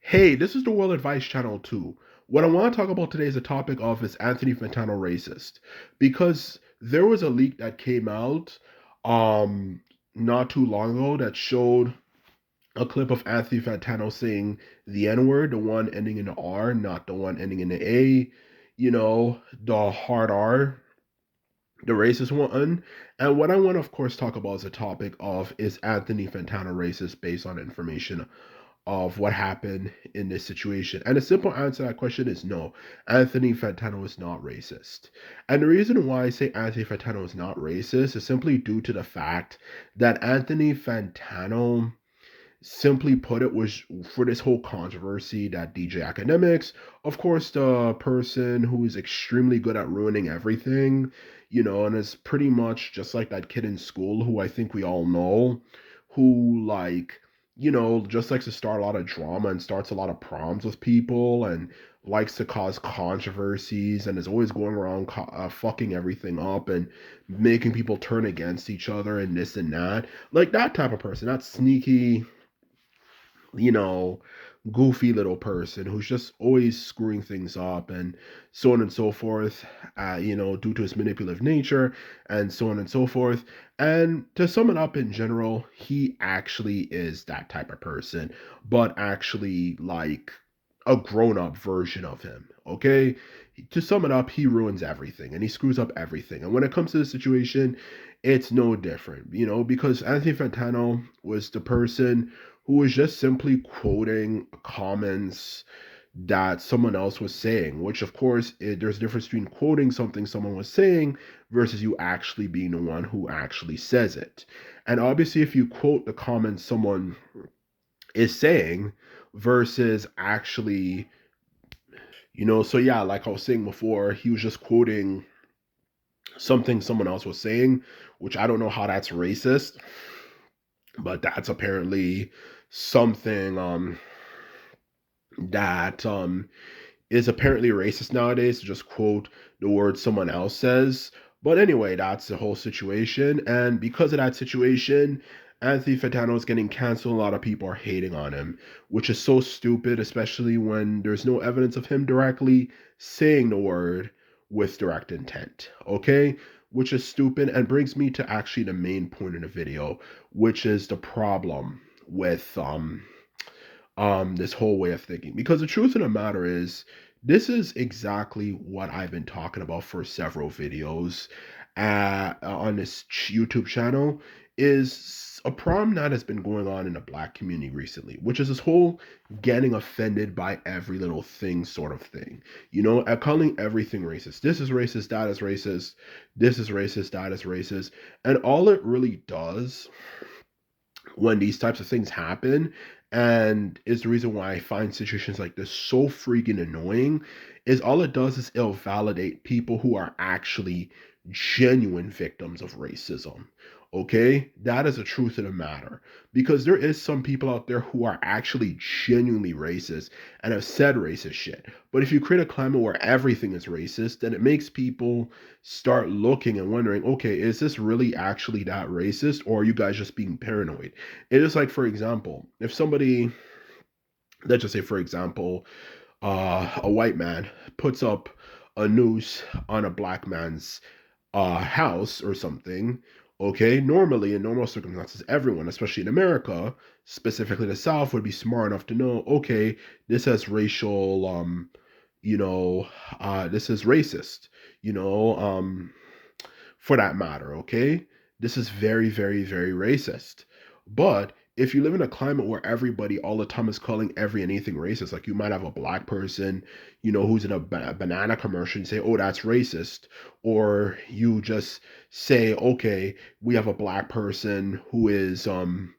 Hey, this is the World Advice Channel too. What I want to talk about today is the topic of is Anthony Fantano racist? Because there was a leak that came out um not too long ago that showed a clip of Anthony Fantano saying the N-word, the one ending in the R, not the one ending in the A, the hard R, the racist one. And what I want to of course talk about is the topic of is Anthony Fantano racist based on information of what happened in this situation? And the simple answer to that question is no. Anthony Fantano is not racist. And the reason why I say Anthony Fantano is not racist is simply due to the fact that Anthony Fantano, simply put it, was for this whole controversy that DJ Academics, of course, the person who is extremely good at ruining everything, and is pretty much just like that kid in school who I think we all know, who just likes to start a lot of drama and starts a lot of problems with people and likes to cause controversies and is always going around fucking everything up and making people turn against each other and this and that. Like that type of person, that sneaky, you know, goofy little person who's just always screwing things up and so on and so forth, due to his manipulative nature and so on and so forth. And to sum it up in general, he actually is that type of person, but actually like a grown up version of him. Okay. To sum it up, he ruins everything and he screws up everything. And when it comes to the situation, it's no different, because Anthony Fantano was the person who was just simply quoting comments that someone else was saying, which of course, there's a difference between quoting something someone was saying versus you actually being the one who actually says it. And obviously, if you quote the comments someone is saying versus actually, so yeah, like I was saying before, he was just quoting something someone else was saying, which I don't know how that's racist, but that's apparently something that is apparently racist nowadays to just quote the word someone else says. But anyway, that's the whole situation. And because of that situation, Anthony Fantano is getting canceled. A lot of people are hating on him, which is so stupid, especially when there's no evidence of him directly saying the word with direct intent. Okay? Which is stupid and brings me to actually the main point in the video, which is the problem with this whole way of thinking. Because the truth of the matter is, this is exactly what I've been talking about for several videos on this YouTube channel, is a problem that has been going on in the black community recently, which is this whole getting offended by every little thing sort of thing. At calling everything racist. This is racist, that is racist, this is racist, that is racist. And all it really does when these types of things happen, and is the reason why I find situations like this so freaking annoying, is all it does is it'll validate people who are actually genuine victims of racism. Okay, that is the truth of the matter, because there is some people out there who are actually genuinely racist and have said racist shit. But if you create a climate where everything is racist, then it makes people start looking and wondering, okay, is this really actually that racist, or are you guys just being paranoid? It is like, for example, if somebody, let's just say, for example, a white man puts up a noose on a black man's house or something. Okay, normally in normal circumstances, everyone, especially in America, specifically the South, would be smart enough to know, okay, this has racial, this is racist, you know, um, for that matter, okay? This is very, very, very racist. But if you live in a climate where everybody all the time is calling every and anything racist, like you might have a black person, who's in a banana commercial and say, oh, that's racist. Or you just say, okay, we have a black person who is on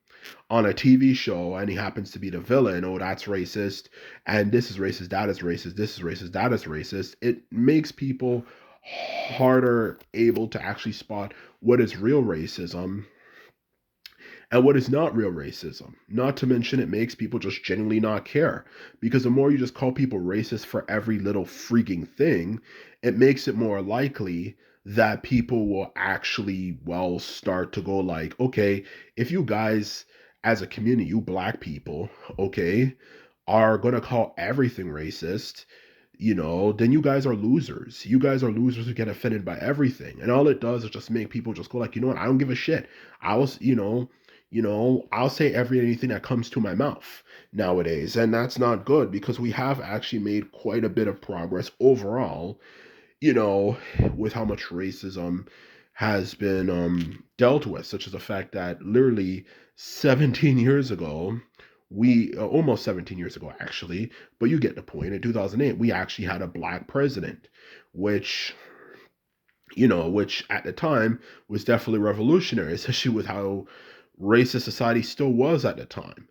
a TV show and he happens to be the villain. Oh, that's racist. And this is racist, that is racist, this is racist, that is racist. It makes people harder able to actually spot what is real racism and what is not real racism. Not to mention, it makes people just genuinely not care. Because the more you just call people racist for every little freaking thing, it makes it more likely that people will actually, well, start to go like, okay, if you guys, as a community, you black people, okay, are gonna call everything racist, then you guys are losers. You guys are losers who get offended by everything. And all it does is just make people just go like, you know what, I don't give a shit. I'll, I'll say anything that comes to my mouth nowadays. And that's not good because we have actually made quite a bit of progress overall, you know, with how much racism has been dealt with, such as the fact that literally 17 years ago, almost 17 years ago actually, but you get the point. In 2008, we actually had a black president, which which at the time was definitely revolutionary, especially with how racist society still was at the time,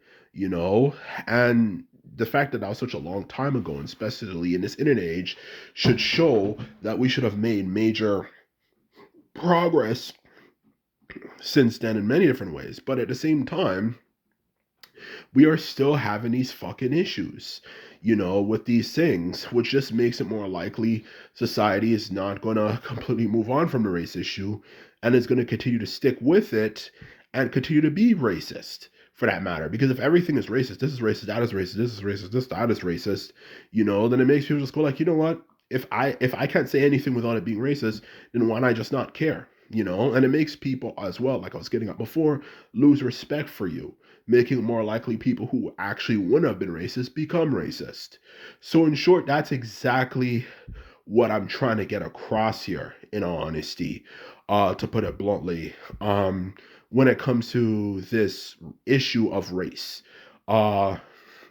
and the fact that that was such a long time ago, and especially in this internet age, should show that we should have made major progress since then in many different ways. But at the same time, we are still having these fucking issues, with these things, which just makes it more likely society is not going to completely move on from the race issue and is going to continue to stick with it and continue to be racist for that matter. Because if everything is racist, this is racist, that is racist, this is racist, that is racist, then it makes people just go like, you know what? If I can't say anything without it being racist, then why not just not care? And it makes people as well, like I was getting at before, lose respect for you, making it more likely people who actually wouldn't have been racist become racist. So, in short, that's exactly what I'm trying to get across here, in all honesty, to put it bluntly, when it comes to this issue of race. Uh,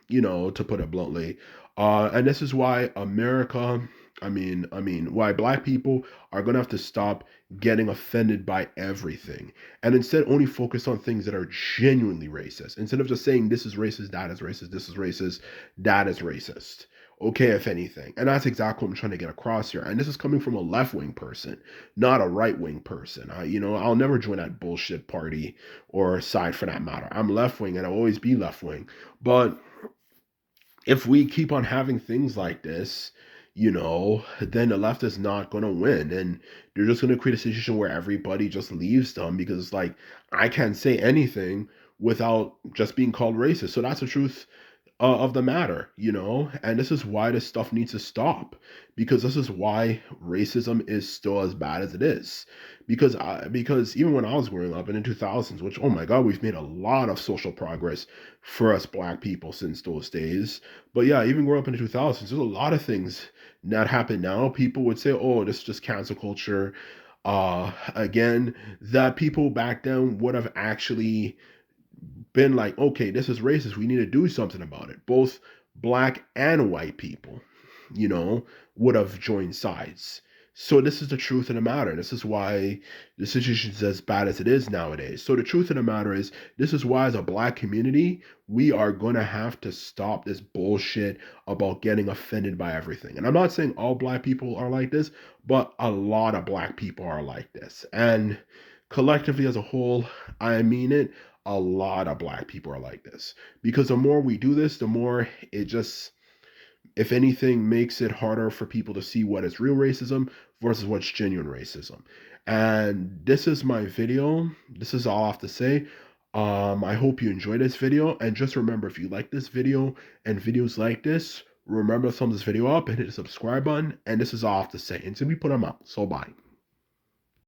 to put it bluntly. And this is why America, why black people are gonna have to stop getting offended by everything, and instead only focus on things that are genuinely racist. Instead of just saying this is racist, that is racist, this is racist, that is racist. Okay, if anything. And that's exactly what I'm trying to get across here. And this is coming from a left-wing person, not a right-wing person. I'll never join that bullshit party or side for that matter. I'm left-wing and I'll always be left-wing. But if we keep on having things like this, then the left is not going to win. And they're just going to create a situation where everybody just leaves them because, like, I can't say anything without just being called racist. So that's the truth of the matter, and this is why this stuff needs to stop, because this is why racism is still as bad as it is. Because even when I was growing up in the 2000s, which, oh my God, we've made a lot of social progress for us black people since those days. But yeah, even growing up in the 2000s, there's a lot of things that happen now. People would say, oh, this is just cancel culture. Again, that people back then would have actually been like, okay, this is racist. We need to do something about it. Both black and white people, would have joined sides. So this is the truth of the matter. This is why the situation is as bad as it is nowadays. So the truth of the matter is, this is why as a black community, we are going to have to stop this bullshit about getting offended by everything. And I'm not saying all black people are like this, but a lot of black people are like this. And collectively as a whole, I mean it, a lot of black people are like this, because the more we do this, the more it just, if anything, makes it harder for people to see what is real racism versus what's genuine racism. And this is my video. This is all I have to say. I hope you enjoyed this video, and just remember, if you like this video and videos like this, remember to thumb this video up and hit the subscribe button. And this is all I have to say until we put them out. So bye.